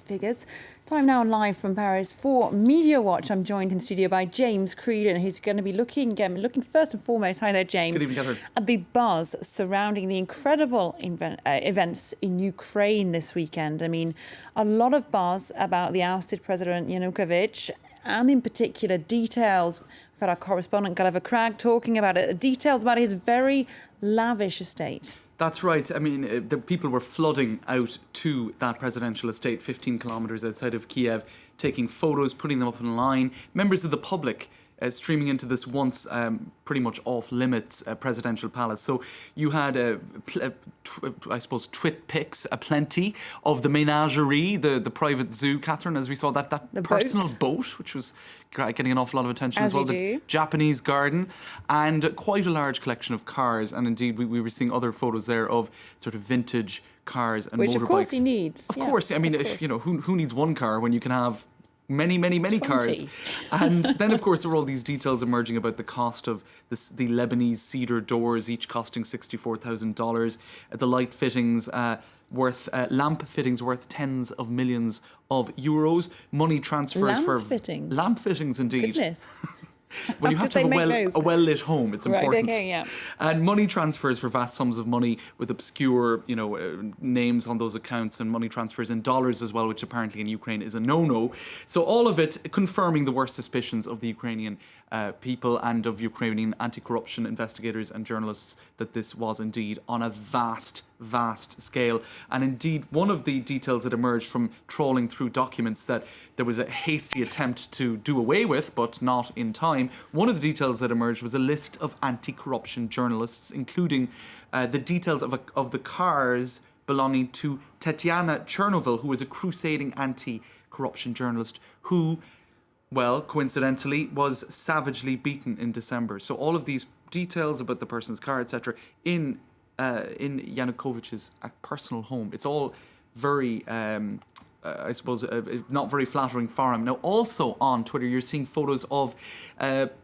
figures. Time now live from Paris for Media Watch. I'm joined in the studio by James Creedon, who's going to be looking first and foremost, hi there, James, good evening, Catherine, at the buzz surrounding the incredible events in Ukraine this weekend. I mean, a lot of buzz about the ousted President Yanukovych, and in particular details. We've got our correspondent Gulliver Cragg talking about it, details about his very lavish estate. That's right. I mean, the people were flooding out to that presidential estate 15 kilometres outside of Kiev, taking photos, putting them up online. Members of the public streaming into this once pretty much off-limits presidential palace. So you had, I suppose, twit pics aplenty of the menagerie, the private zoo, Catherine, as we saw that personal boat, which was getting an awful lot of attention as well. The Japanese garden, and quite a large collection of cars. And indeed, we were seeing other photos there of sort of vintage cars and motorbikes. Which, of course, he needs. Of course. I mean, who needs one car when you can have many cars? And then, of course, there were all these details emerging about the cost of the Lebanese cedar doors, each costing $64,000. The light fittings lamp fittings worth tens of millions of euros. Money transfers lamp fittings, indeed. Goodness. When you have to have a well-lit home, it's important. Right, okay, yeah. And money transfers for vast sums of money with obscure, names on those accounts, and money transfers in dollars as well, which apparently in Ukraine is a no-no. So all of it confirming the worst suspicions of the Ukrainian people and of Ukrainian anti-corruption investigators and journalists that this was indeed on a vast scale. And indeed, one of the details that emerged from trawling through documents that there was a hasty attempt to do away with, but not in time. One of the details that emerged was a list of anti-corruption journalists, including the details of the cars belonging to Tatiana Chernovil, who was a crusading anti-corruption journalist who, well, coincidentally, was savagely beaten in December. So all of these details about the person's car, etc., in Yanukovych's personal home. It's all very, I suppose, not very flattering for him. Now, also on Twitter, you're seeing photos of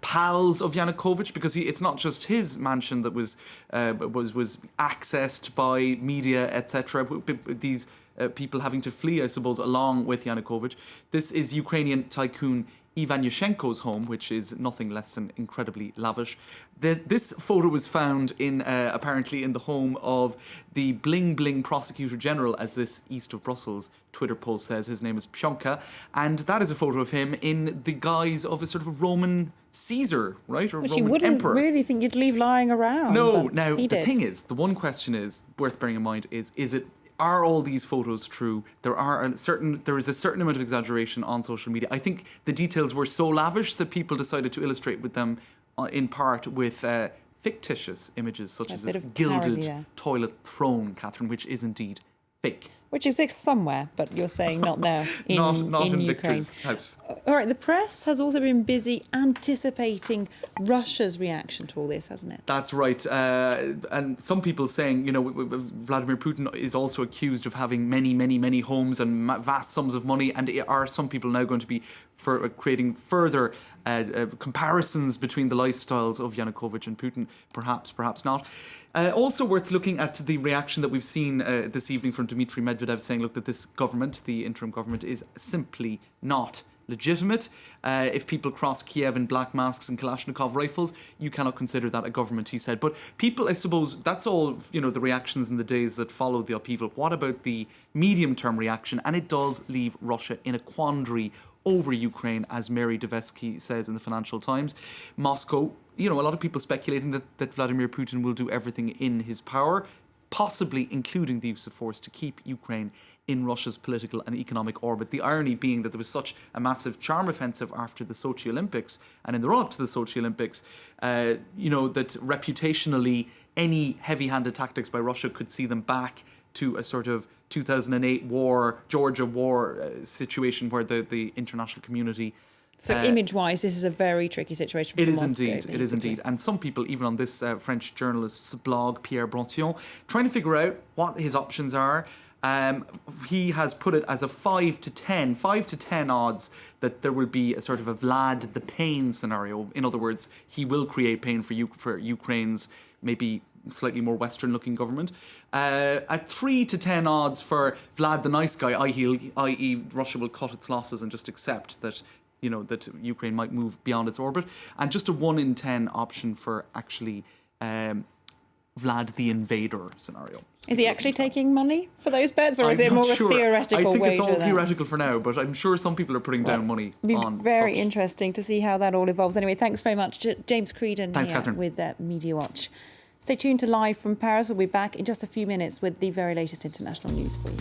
pals of Yanukovych, because it's not just his mansion that was accessed by media, etc. These people having to flee, I suppose, along with Yanukovych. This is Ukrainian tycoon Ivan Yushchenko's home, which is nothing less than incredibly lavish. This photo was found apparently in the home of the bling bling prosecutor general, as this East of Brussels Twitter post says. His name is Pshonka, and that is a photo of him in the guise of a sort of a Roman Caesar, right? Or Which Roman you wouldn't emperor. Really think you'd leave lying around. No. Now the thing is, the one question is worth bearing in mind is it? Are all these photos true? There is a certain amount of exaggeration on social media. I think the details were so lavish that people decided to illustrate with them in part with fictitious images, such as this gilded toilet throne, Catherine, which is indeed fake. Which exists somewhere, but you're saying not now not in Ukraine. Victor's house. All right, the press has also been busy anticipating Russia's reaction to all this, hasn't it? That's right. And some people saying, Vladimir Putin is also accused of having many homes and vast sums of money. And are some people now going to be creating further comparisons between the lifestyles of Yanukovych and Putin? Perhaps not. Also worth looking at the reaction that we've seen this evening from Dmitry Medvedev, saying, look, that this government, the interim government, is simply not legitimate. If people cross Kiev in black masks and Kalashnikov rifles, you cannot consider that a government, he said. But people, I suppose, that's all, the reactions in the days that followed the upheaval. What about the medium-term reaction? And it does leave Russia in a quandary over Ukraine, as Mary Devesky says in the Financial Times. Moscow, a lot of people speculating that Vladimir Putin will do everything in his power, possibly including the use of force, to keep Ukraine in Russia's political and economic orbit. The irony being that there was such a massive charm offensive after the Sochi Olympics, and in the run-up to the Sochi Olympics, that reputationally any heavy-handed tactics by Russia could see them back to a sort of 2008 Georgia war situation where the international community... So image-wise, this is a very tricky situation for Moscow. It is indeed. And some people, even on this French journalist's blog, Pierre Brontillon, trying to figure out what his options are. He has put it as a 5 to 10 odds that there will be a sort of a Vlad the Pain scenario. In other words, he will create pain for Ukraine's maybe slightly more Western-looking government. At 3 to 10 odds for Vlad the nice guy, i.e. Russia will cut its losses and just accept that, that Ukraine might move beyond its orbit. And just a 1 in 10 option for actually Vlad the invader scenario. Is he actually taking money for those bets, or is I'm it not more sure. a theoretical I think it's wager all then? theoretical for now, but I'm sure some people are putting down money It'll on be very such. interesting to see how that all evolves. Anyway, thanks very much, James Creedon. Thanks, here Catherine. with Media Watch. Stay tuned to Live from Paris. We'll be back in just a few minutes with the very latest international news for you.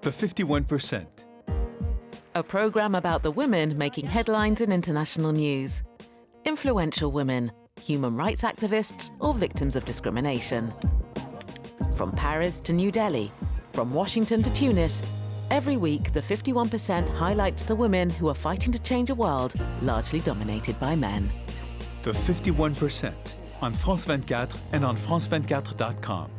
The 51%. A programme about the women making headlines in international news. Influential women, human rights activists, or victims of discrimination. From Paris to New Delhi, from Washington to Tunis, every week the 51% highlights the women who are fighting to change a world largely dominated by men. The 51% on France 24 and on France24.com.